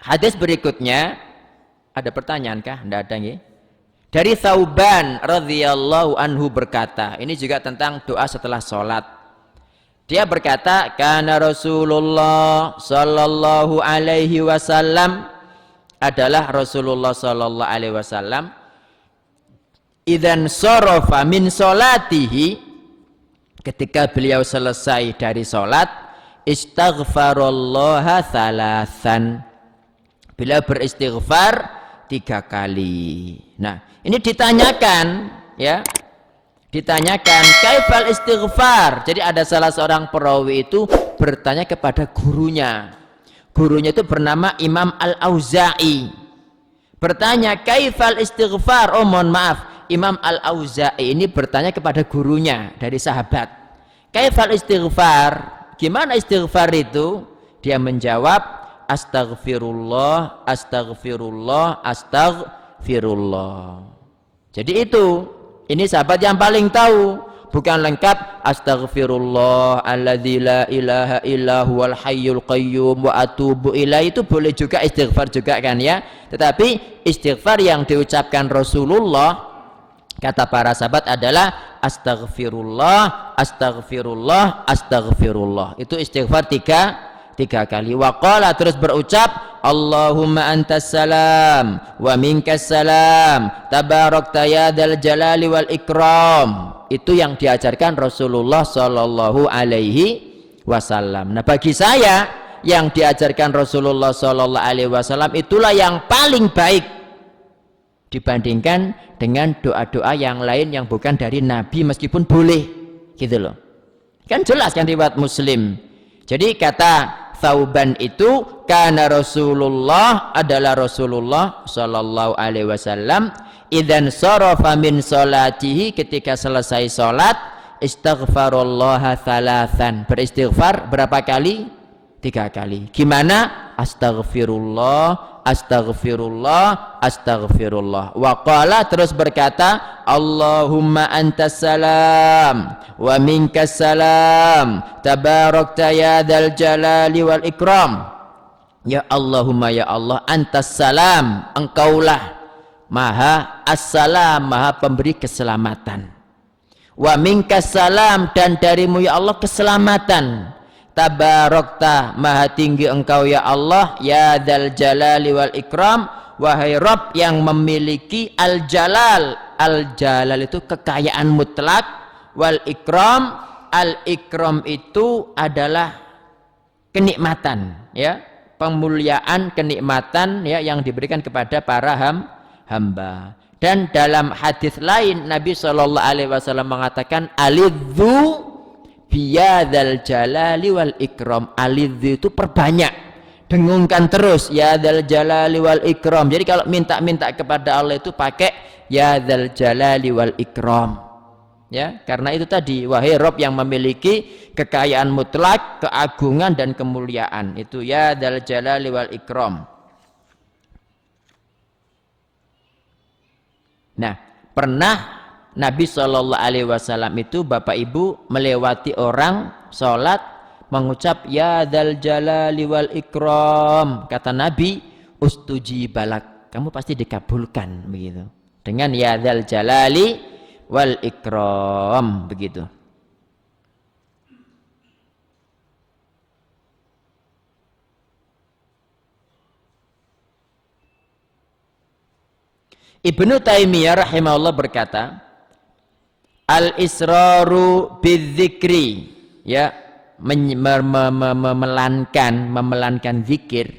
Hadis berikutnya, ada pertanyaan kah? Tidak ada nggih? Dari Thauban radhiyallahu anhu berkata, ini juga tentang doa setelah sholat. Dia berkata, kana Rasulullah sallallahu alaihi wasallam, adalah Rasulullah sallallahu alaihi wasallam, idzan sarafa min sholatihi, ketika beliau selesai dari sholat, istaghfarallaha thalathan, beliau beristighfar 3 kali. Nah, ini ditanyakan, ya, ditanyakan kaifal istighfar. Jadi ada salah seorang perawi itu bertanya kepada gurunya. Gurunya itu bernama Imam Al-Auza'i. Bertanya kaifal istighfar. Oh, mohon maaf, Imam Al-Auza'i ini bertanya kepada gurunya dari sahabat. Kaifal istighfar? Gimana istighfar itu? Dia menjawab, astaghfirullah, astaghfirullah, astaghfirullah. Jadi ini sahabat yang paling tahu, bukan lengkap astaghfirullah alladzi la ilaha illa huwal hayyul qayyum wa atubu ilaihi, itu boleh juga istighfar juga kan ya. Tetapi istighfar yang diucapkan Rasulullah, kata para sahabat, adalah astaghfirullah, astaghfirullah, astaghfirullah. Itu istighfar 3 kali. Waqala, terus berucap, Allahumma antas salam wa minkas salam tabarakta ya dzal jalali wal ikram. Itu yang diajarkan Rasulullah sallallahu alaihi wasallam. Nah, bagi saya yang diajarkan Rasulullah sallallahu alaihi wasallam itulah yang paling baik dibandingkan dengan doa-doa yang lain yang bukan dari Nabi, meskipun boleh gitu loh. Kan jelas kan riwayat Muslim. Jadi kata Thauban itu, karena Rasulullah, adalah Rasulullah sallallahu alaihi wasallam, idzan sarafa min sholatihi, ketika selesai salat, istaghfarullaha thalathan, beristighfar berapa kali? 3 kali. Gimana? Astaghfirullah, astaghfirullah, astaghfirullah. Wa qala, terus berkata, Allahumma antas salam wa minkas salam tabarakta ya dzal jalali wal ikram. Ya Allahumma, ya Allah, antas salam, engkaulah maha assalam, maha pemberi keselamatan. Wa minkas salam, dan darimu ya Allah keselamatan. Tabarakta, maha tinggi engkau ya Allah, ya dzal jalali wal ikram, wahai Rabb yang memiliki al-jalal. Al-jalal itu kekayaan mutlak, wal ikram, al-ikram itu adalah kenikmatan, ya, pemuliaan, kenikmatan, ya, yang diberikan kepada para hamba. Dan dalam hadis lain Nabi sallallahu alaihi wasallam mengatakan, alidzu biyadzal jalali wal ikram. Alidzu itu perbanyak, dengungkan terus, ya dzal jalali wal ikram. Jadi kalau minta-minta kepada Allah itu pakai ya dzal jalali wal ikram, ya, karena itu tadi, wahai Rabb yang memiliki kekayaan mutlak, keagungan dan kemuliaan, itu ya dzal jalali wal ikram. Nah, pernah Nabi sallallahu alaihi wasallam itu, Bapak Ibu, melewati orang sholat mengucap ya dzal jalali wal ikram. Kata Nabi, ustuji balak, kamu pasti dikabulkan, begitu, dengan ya dzal jalali wal ikram, begitu. Ibnu Taimiyah rahimahullah berkata, al-israru bidzikri, ya, memelankan zikir,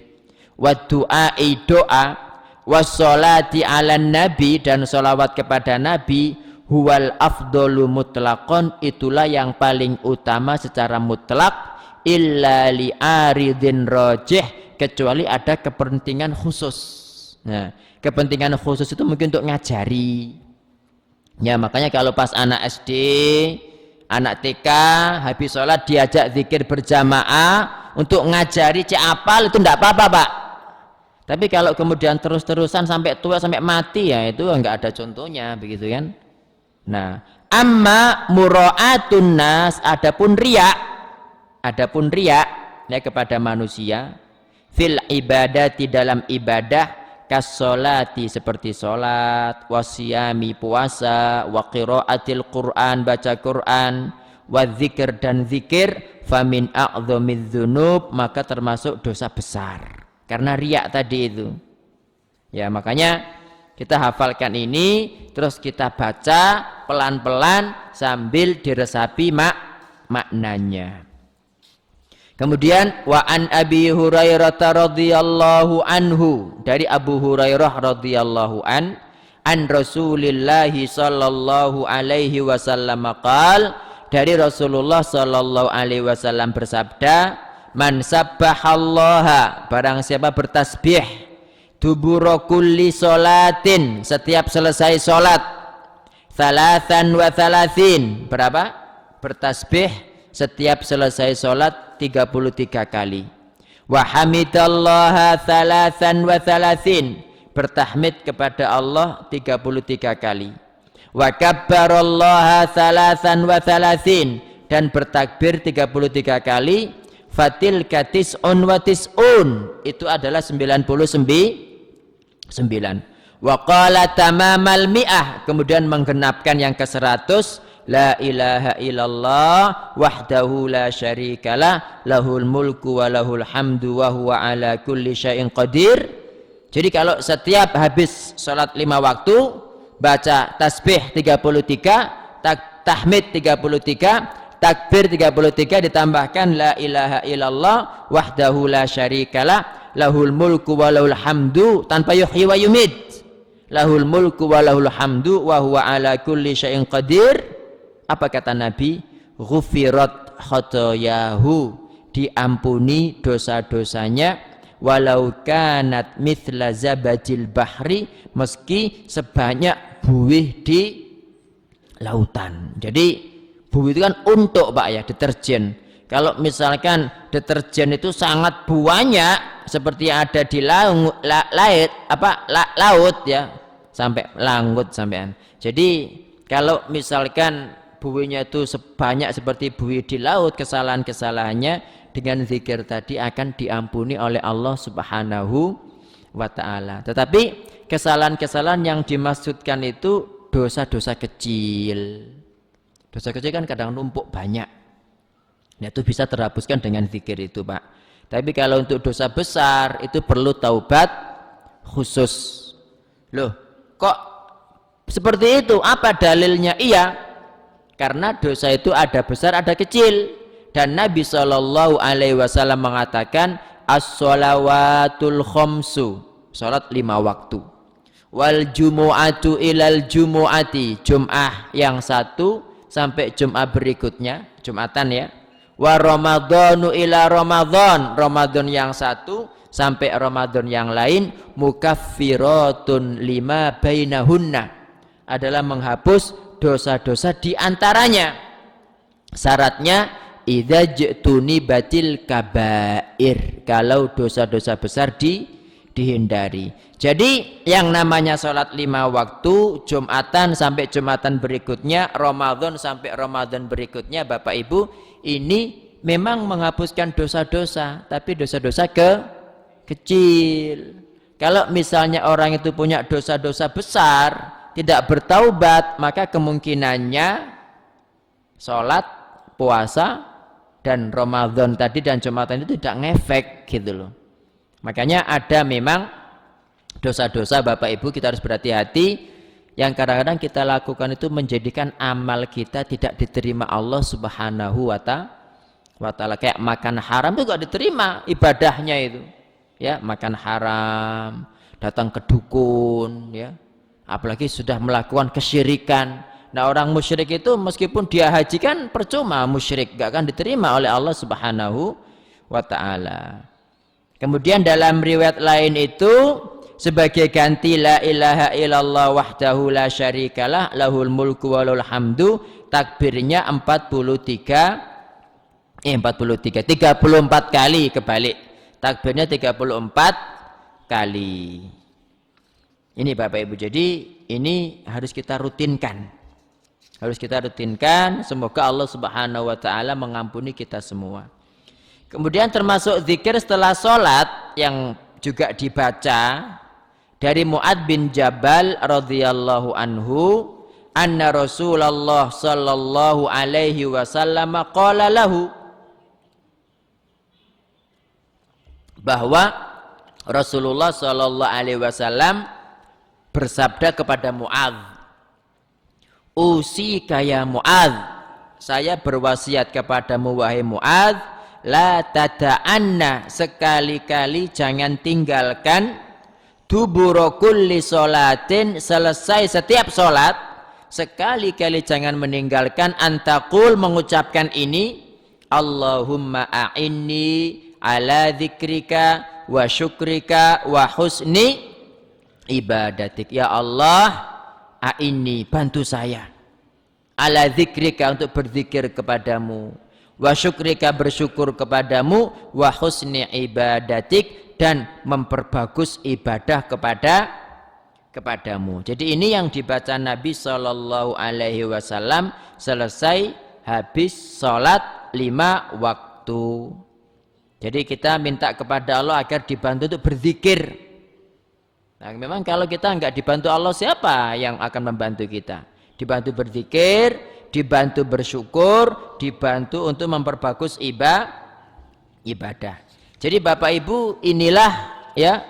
wa du'ai, doa, wassolati ala nabi, dan sholawat kepada Nabi, huwal afdolu mutlaqon, itulah yang paling utama secara mutlak, illa li'aridin rajih, kecuali ada kepentingan khusus. Nah, kepentingan khusus itu mungkin untuk ngajari, ya, makanya kalau pas anak SD, anak TK habis sholat diajak zikir berjamaah untuk ngajari apal, itu enggak apa-apa, Pak. Tapi kalau kemudian terus-terusan sampai tua, sampai mati, ya itu enggak ada contohnya, begitu kan. Nah, amma mura'atun nas, adapun riya ya, kepada manusia, fil ibadati dalam ibadah, kasolati seperti solat, wasyami puasa, wa qiraatil Qur'an baca Qur'an, wa dzikir dan zikir, famin a'dhamidz dzunub maka termasuk dosa besar karena riak tadi itu. Ya makanya kita hafalkan ini terus kita baca pelan-pelan sambil diresapi maknanya. Kemudian wa an Abi Hurairah radhiyallahu anhu, dari Abu Hurairah radhiyallahu an Rasulillah sallallahu alaihi wasallam qaal, dari Rasulullah sallallahu alaihi wasallam bersabda, man sabbahallaha, barang siapa bertasbih, dubura kulli salatin, setiap selesai salat, thalathan wa thalathin, berapa? Bertasbih setiap selesai salat 33 kali. Wa hamidallaha thalathan wa thalathin, bertahmid kepada Allah 33 kali. Wa kabbarallaha thalathan wa thalathin, dan bertakbir 33 kali. Fatil katis'un wa tis'un, itu adalah 99. Wa qala tamamal mi'ah, kemudian menggenapkan yang ke-100, la ilaha illallah wahdahu la syarikalah lahul mulku wa lahul hamdu wa huwa ala kulli syai'in qadir. Jadi kalau setiap habis salat 5 waktu baca tasbih 33, tahmid 33, takbir 33, ditambahkan la ilaha illallah wahdahu la syarikalah lahul mulku wa lahul hamdu tanpa yuhyi wa yumit, lahul mulku wa lahul hamdu wa huwa ala kulli syai'in qadir. Apa kata Nabi? Ghufirat khotoyahu, diampuni dosa-dosanya, walau kanat mithla zabajil bahri, meski sebanyak buih di lautan. Jadi buih itu kan untuk Pak ya, deterjen. Kalau misalkan deterjen itu sangat banyak seperti yang ada di laut ya, sampai langgut sampean. Jadi kalau misalkan buihnya itu sebanyak seperti buih di laut, kesalahan-kesalahannya dengan zikir tadi akan diampuni oleh Allah Subhanahu wa ta'ala. Tetapi kesalahan-kesalahan yang dimaksudkan itu dosa-dosa kecil. Dosa kecil kan kadang numpuk banyak. Nah, itu bisa terhapuskan dengan zikir itu, Pak. Tapi kalau untuk dosa besar itu perlu taubat khusus. Loh, kok seperti itu? Apa dalilnya? Iya, karena dosa itu ada besar ada kecil, dan Nabi SAW mengatakan as-sholawatul khomsu, salat 5 waktu, wal jumu'atu ilal jumu'ati, jum'ah yang 1 sampai jum'ah berikutnya, jum'atan ya, wa ramadhanu ila ramadhan, ramadhan yang 1 sampai ramadhan yang lain, mukaffiratun lima bainahunna, adalah menghapus dosa-dosa di antaranya. Syaratnya idza jtuni batil kabair, kalau dosa-dosa besar dihindari. Jadi yang namanya sholat 5 waktu, Jumatan sampai Jumatan berikutnya, Ramadan sampai Ramadan berikutnya, Bapak Ibu, ini memang menghapuskan dosa-dosa, tapi dosa-dosa kecil. Kalau misalnya orang itu punya dosa-dosa besar, tidak bertaubat, maka kemungkinannya sholat, puasa, dan Ramadan tadi dan Jumatan itu tidak ngefek gitu loh. Makanya ada memang dosa-dosa Bapak Ibu, kita harus berhati-hati, yang kadang-kadang kita lakukan itu menjadikan amal kita tidak diterima Allah Subhanahu wa ta'ala. Kayak makan haram itu gak diterima ibadahnya itu. Ya, makan haram, datang ke dukun ya. Apalagi sudah melakukan kesyirikan. Nah, orang musyrik itu meskipun dia haji kan percuma, musyrik, gak akan diterima oleh Allah Subhanahu wa ta'ala. Kemudian dalam riwayat lain itu sebagai ganti la ilaha illallah wahdahu la syarikalah lahul mulku wa lahul hamdu, takbirnya 34 kali, kebalik. Takbirnya 34 kali. Ini Bapak Ibu, jadi ini harus kita rutinkan. Harus kita rutinkan, semoga Allah Subhanahu wa ta'ala mengampuni kita semua. Kemudian termasuk zikir setelah sholat, yang juga dibaca dari Mu'adz bin Jabal radhiyallahu anhu, anna Rasulullah sallallahu alaihi wasallam qala lahu, bahwa Rasulullah sallallahu alaihi wasallam bersabda kepada Mu'adz, usika ya Mu'adz, saya berwasiat kepadamu wahai Mu'adz, la tada'anna, sekali-kali jangan tinggalkan, dubura kulli sholatin, selesai setiap sholat, sekali-kali jangan meninggalkan, antaqul, mengucapkan ini, Allahumma a'inni ala dzikrika wa syukrika wa husni ibadatik. Ya Allah, a'inni, bantu saya, ala dzikrika, untuk berzikir kepadamu, wa syukrika, bersyukur kepadamu, wa husni ibadatik, dan memperbagus ibadah kepadamu. Jadi ini yang dibaca Nabi sallallahu alaihi wasallam selesai habis sholat 5 waktu. Jadi kita minta kepada Allah agar dibantu untuk berzikir. Nah, memang kalau kita enggak dibantu Allah, siapa yang akan membantu kita? Dibantu berzikir, dibantu bersyukur, dibantu untuk memperbagus ibadah. Jadi Bapak Ibu, inilah ya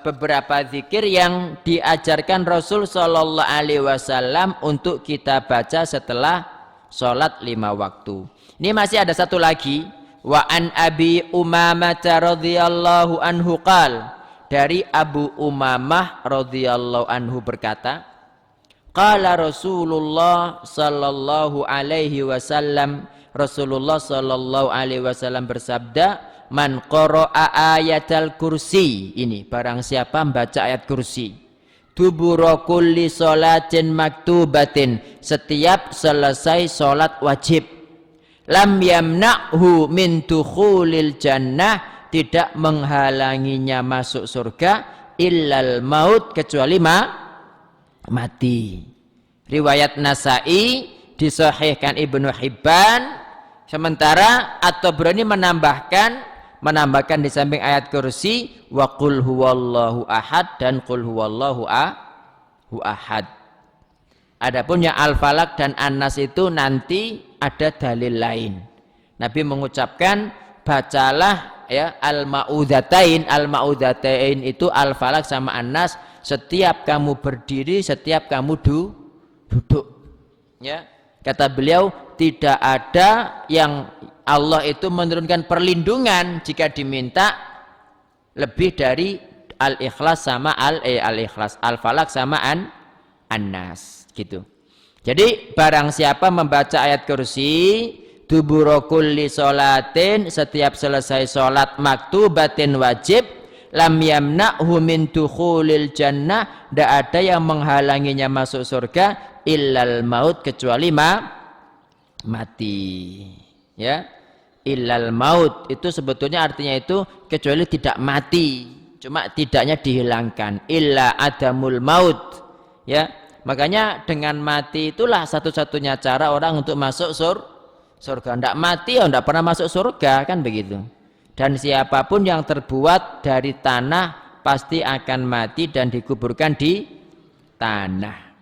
beberapa zikir yang diajarkan Rasul sallallahu alaihi wasallam untuk kita baca setelah sholat 5 waktu. Ini masih ada satu lagi. Wa an Abi Umamah radhiyallahu anhu qala, dari Abu Umamah radhiyallahu anhu berkata, qala Rasulullah sallallahu alaihi wasallam, Rasulullah sallallahu alaihi wasallam bersabda, man qara'a ayatal kursi, ini barang siapa membaca ayat kursi, dubura kulli sholatin maktubatin, setiap selesai sholat wajib, lam yamna'hu min dukhulil jannah, tidak menghalanginya masuk surga, illal maut, kecuali mati. Riwayat Nasai, disahihkan Ibnu Hibban. Sementara At-Tabrani menambahkan di samping ayat kursi, wa qul huwallahu ahad, dan qul huwallahu ahad. Adapun yang Al-Falaq dan An-Nas itu nanti ada dalil lain. Nabi mengucapkan, bacalah ya al-ma'udzatain. Al-ma'udzatain itu Al-Falaq sama An-Nas, setiap kamu berdiri, setiap kamu duduk. Ya, kata beliau, tidak ada yang Allah itu menurunkan perlindungan jika diminta lebih dari Al-Ikhlas sama Al-Ikhlas, Al-Falaq sama An-Nas gitu. Jadi barang siapa membaca ayat kursi, dubura kulli sholatin, setiap selesai sholat maktubatin wajib, lam yamna'hu min dukhulil jannah, tidak ada yang menghalanginya masuk surga, illal maut, kecuali mati. Ya, illal maut itu sebetulnya artinya itu kecuali tidak mati, cuma tidaknya dihilangkan, illa adamul maut. Ya, makanya dengan mati itulah satu-satunya cara orang untuk masuk surga. Tidak mati ya tidak pernah masuk surga, kan begitu. Dan siapapun yang terbuat dari tanah pasti akan mati dan dikuburkan di tanah.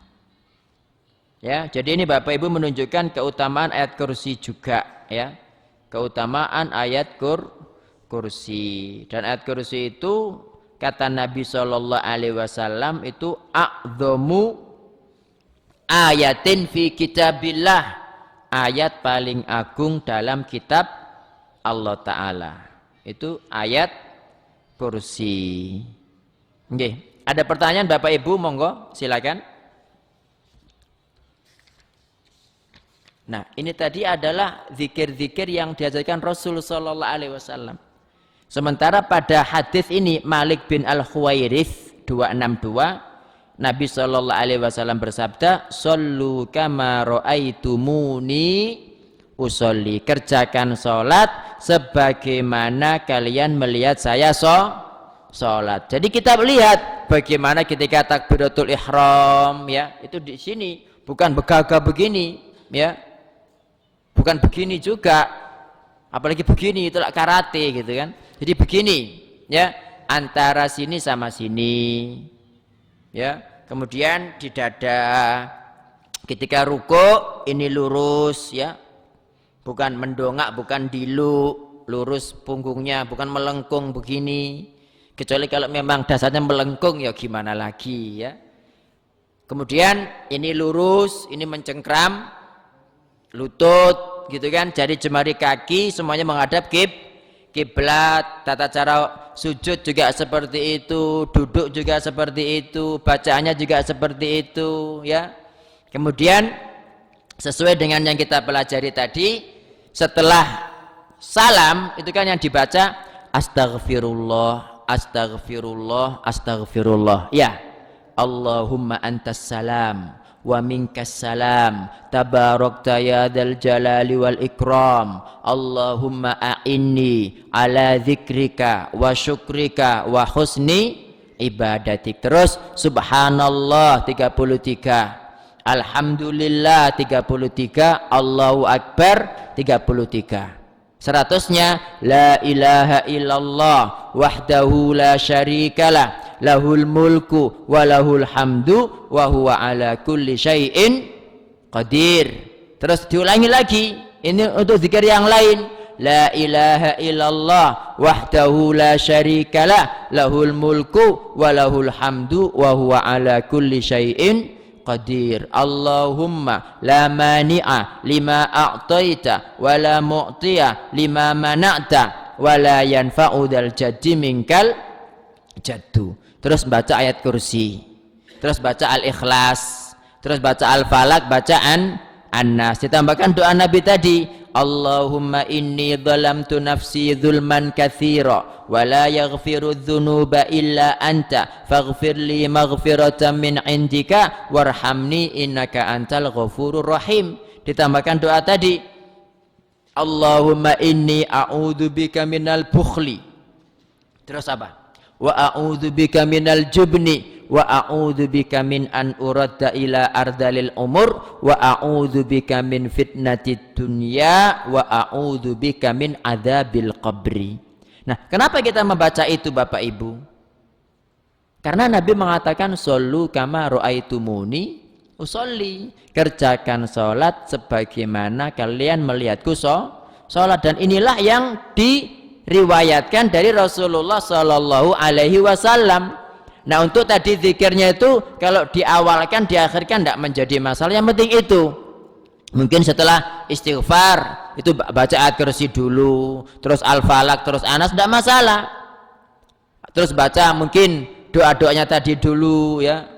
Ya, jadi ini Bapak Ibu menunjukkan keutamaan ayat kursi juga, ya. Keutamaan ayat kursi. Dan ayat kursi itu kata Nabi sallallahu alaihi wasallam itu a'dhamu ayatin fi kitabillah, ayat paling agung dalam kitab Allah Ta'ala. Itu ayat kursi. Oke, ada pertanyaan Bapak Ibu, monggo silakan. Nah, ini tadi adalah zikir-zikir yang diajarkan Rasul sallallahu alaihi wasallam. Sementara pada hadis ini Malik bin Al-Khuwairits 262, Nabi sallallahu alaihi wasallam bersabda, "Shallu kama raaitumuni usolli." Kerjakan salat sebagaimana kalian melihat saya salat. Jadi kita melihat bagaimana ketika takbiratul ihram, ya, itu di sini bukan begagah begini, ya. Bukan begini juga, apalagi begini, itulah karate gitu kan. Jadi begini, ya, antara sini sama sini, ya. Kemudian di dada, ketika ruku ini lurus, ya, bukan mendongak, bukan dilu, lurus punggungnya, bukan melengkung begini. Kecuali kalau memang dasarnya melengkung, ya gimana lagi, ya. Kemudian ini lurus, ini mencengkram, lutut, gitu kan, jari jemari kaki semuanya menghadap kiblat. Tata cara sujud juga seperti itu, duduk juga seperti itu, bacaannya juga seperti itu, ya. Kemudian sesuai dengan yang kita pelajari tadi, setelah salam itu kan yang dibaca astagfirullah, astagfirullah, astagfirullah, ya. Allahumma antas salam wa minkas salam tabarakta ya dzal jalali wal ikram. Allahumma a'inni ala dzikrika wa syukrika wa husni ibadatik. Terus subhanallah 33, alhamdulillah 33, Allahu akbar 33. 100-nya la ilaha illallah wahdahu la syarikalah lahul mulku wa lahul hamdu wa huwa ala kulli syai'in qadir. Terus diulangi lagi, ini untuk zikir yang lain, la ilaha illallah wahdahu la syarikalah lahul mulku wa lahul hamdu wa huwa ala kulli syai'in qadir. Allahumma la mani'a lima a'taita wa la mu'tiya lima mana'ta wa la yanfa'u dzal jaddi minkal jaddu. Terus baca ayat kursi, terus baca al-ikhlas, terus baca al-falak, bacaan an-nas, ditambahkan doa Nabi tadi, Allahumma inni dhalamtu nafsi dzulman katsira wa la yaghfiru dzunuba illa anta faghfir li maghfiratan min indika warhamni innaka antal ghafurur rahim. Ditambahkan doa tadi, Allahumma inni a'udzubika minal bukhli, terus apa, wa a'udzubika minal jubni wa a'udzubika min an uradda ila ardalil umur wa a'udzubika min fitnatid dunya wa a'udzubika min adzabil qabri. Nah, kenapa kita membaca itu Bapak Ibu? Karena Nabi mengatakan shollu kama ra'aitumuni usolli, kerjakan salat sebagaimana kalian melihatku salat. Dan inilah yang diriwayatkan dari Rasulullah sallallahu alaihi wasallam. Nah, untuk tadi zikirnya itu kalau diawalkan, diakhirkan tidak menjadi masalah. Yang penting itu, mungkin setelah istighfar itu baca ayat kursi dulu, terus al-falak, terus anas, tidak masalah. Terus baca mungkin doa-doanya tadi dulu, ya.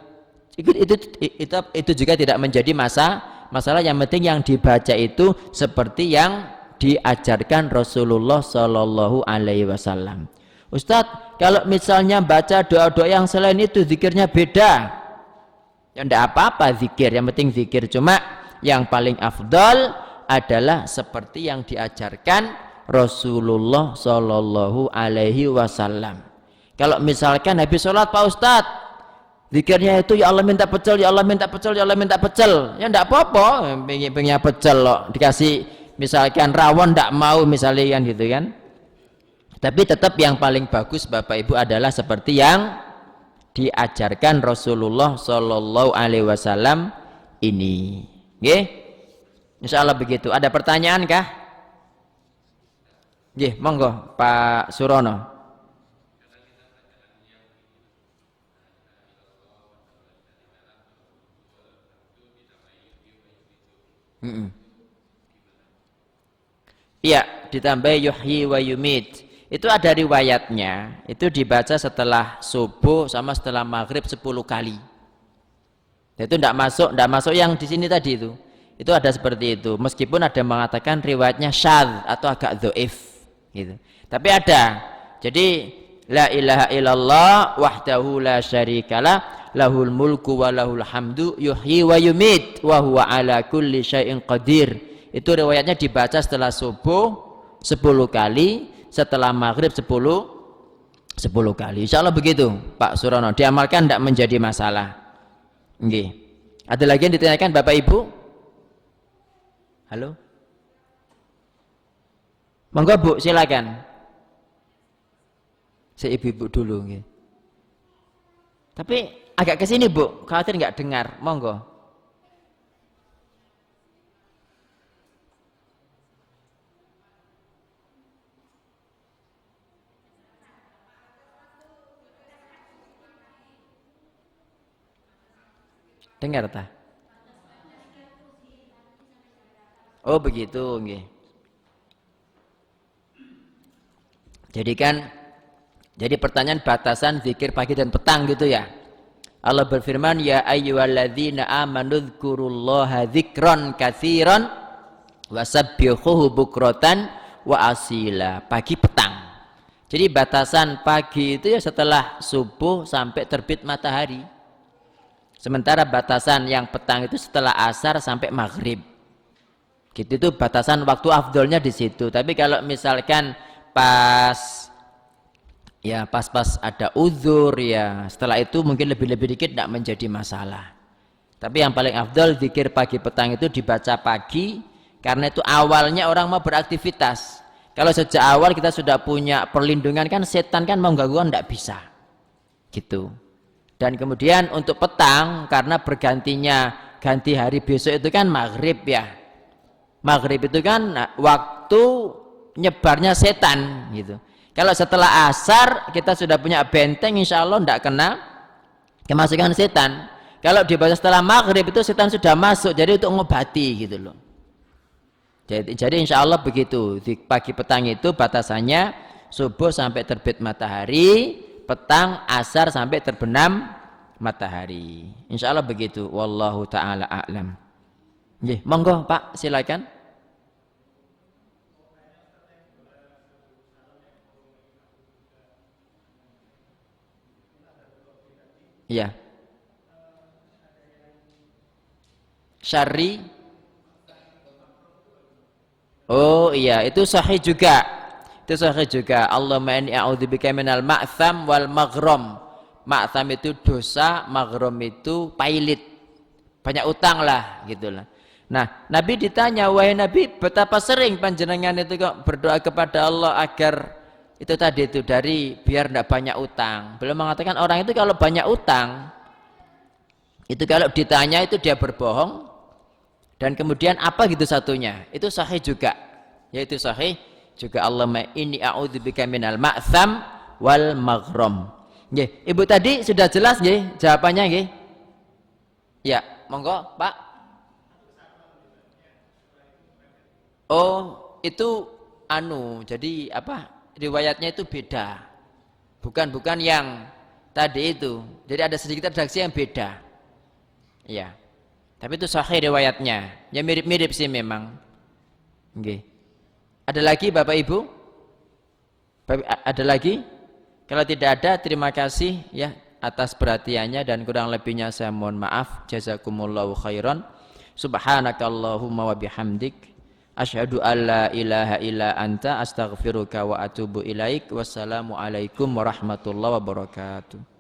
Itu juga tidak menjadi masalah. Yang penting yang dibaca itu seperti yang diajarkan Rasulullah sallallahu alaihi wasallam. Ustadz, kalau misalnya baca doa-doa yang selain itu zikirnya beda, ya enggak apa-apa zikir, yang penting zikir. Cuma yang paling afdal adalah seperti yang diajarkan Rasulullah sallallahu alaihi wasallam. Kalau misalkan habis sholat Pak Ustadz, zikirnya itu ya Allah minta pecel, ya Allah minta pecel, ya Allah minta pecel, ya enggak apa-apa, pengen pecel loh, dikasih misalkan rawon enggak mau misalnya kan gitu kan. Tapi tetap yang paling bagus Bapak Ibu adalah seperti yang diajarkan Rasulullah sallallahu alaihi wasallam ini. Nggih? Insyaallah begitu. Ada pertanyaan kah? Nggih, monggo Pak Surono. Iya, ditambah yuhyi wa yumit. Itu ada riwayatnya, itu dibaca setelah subuh sama setelah maghrib 10 kali. Itu tidak masuk yang di sini tadi itu. Itu ada seperti itu. Meskipun ada mengatakan riwayatnya syadz atau agak dhaif gitu. Tapi ada. Jadi la ilaha illallah wahdahu la syarikalah lahul mulku wa lahul hamdu yuhyi wa yumit wa huwa ala kulli syai'in qadir. Itu riwayatnya dibaca setelah subuh 10 kali, setelah maghrib 10 kali. Insya Allah begitu Pak Surono, diamalkan tidak menjadi masalah. Nggih. Ada lagi yang ditanyakan Bapak Ibu? Halo? Monggo Bu, silakan. Saya ibu-ibu dulu nggih. Tapi agak ke sini Bu, khawatir nggak dengar, monggo. Dengar tak? Oh begitu nggih. Jadi pertanyaan batasan zikir pagi dan petang gitu ya. Allah berfirman, ya ayyuhalladzina amanu dzkurullaha dzikran katsiran wasabbihuhu bukratan wa asila. Pagi petang. Jadi batasan pagi itu ya setelah subuh sampai terbit matahari. Sementara batasan yang petang itu setelah asar sampai maghrib. Gitu itu batasan waktu afdolnya di situ. Tapi kalau misalkan pas ada uzur ya, setelah itu mungkin lebih dikit tidak menjadi masalah. Tapi yang paling afdol zikir pagi petang itu dibaca pagi, karena itu awalnya orang mau beraktivitas. Kalau sejak awal kita sudah punya perlindungan kan, setan kan mau gangguan tidak bisa gitu. Dan kemudian untuk petang, karena ganti hari besok itu kan maghrib ya. Maghrib itu kan waktu nyebarnya setan gitu. Kalau setelah asar kita sudah punya benteng, insya Allah tidak kena kemasukan setan. Kalau dibaca setelah maghrib itu setan sudah masuk, jadi untuk ngobati gitu loh. Jadi insya Allah begitu. Di pagi petang itu batasannya subuh sampai terbit matahari, petang asar sampai terbenam matahari. Insya Allah begitu. Wallahu ta'ala a'lam. Monggo Pak, silakan. Iya. Syarri. Oh iya, itu sahih juga. Itu sahih juga. Allahumma inni a'udzubika minal ma'tham wal maghram. Ma'tham itu dosa, maghram itu pailit. Banyak utang lah gitulah. Nah, Nabi ditanya, wahai Nabi, betapa sering panjenengan itu kok berdoa kepada Allah agar itu tadi itu dari biar tidak banyak utang. Beliau mengatakan orang itu kalau banyak utang, itu kalau ditanya itu dia berbohong, dan kemudian apa gitu satunya, itu sahih juga, yaitu sahih juga. Allahumma inni a'udzubika minal ma'tham wal maghram. Ibu tadi sudah jelas jawabannya nggih? Ya, monggo Pak. Oh, itu jadi apa? Riwayatnya itu beda. Bukan yang tadi itu. Jadi ada sedikit redaksi yang beda. Ya. Tapi itu sahih riwayatnya. Ya mirip-mirip sih memang. Nggih. Ada lagi Bapak Ibu? Ada lagi? Kalau tidak ada, terima kasih ya atas perhatiannya, dan kurang lebihnya saya mohon maaf. Jazakumullahu khairan. Subhanakallahumma wa bihamdik, asyhadu an la ilaha illa anta, astaghfiruka wa atubu ilaik. Wassalamu alaikum warahmatullahi wabarakatuh.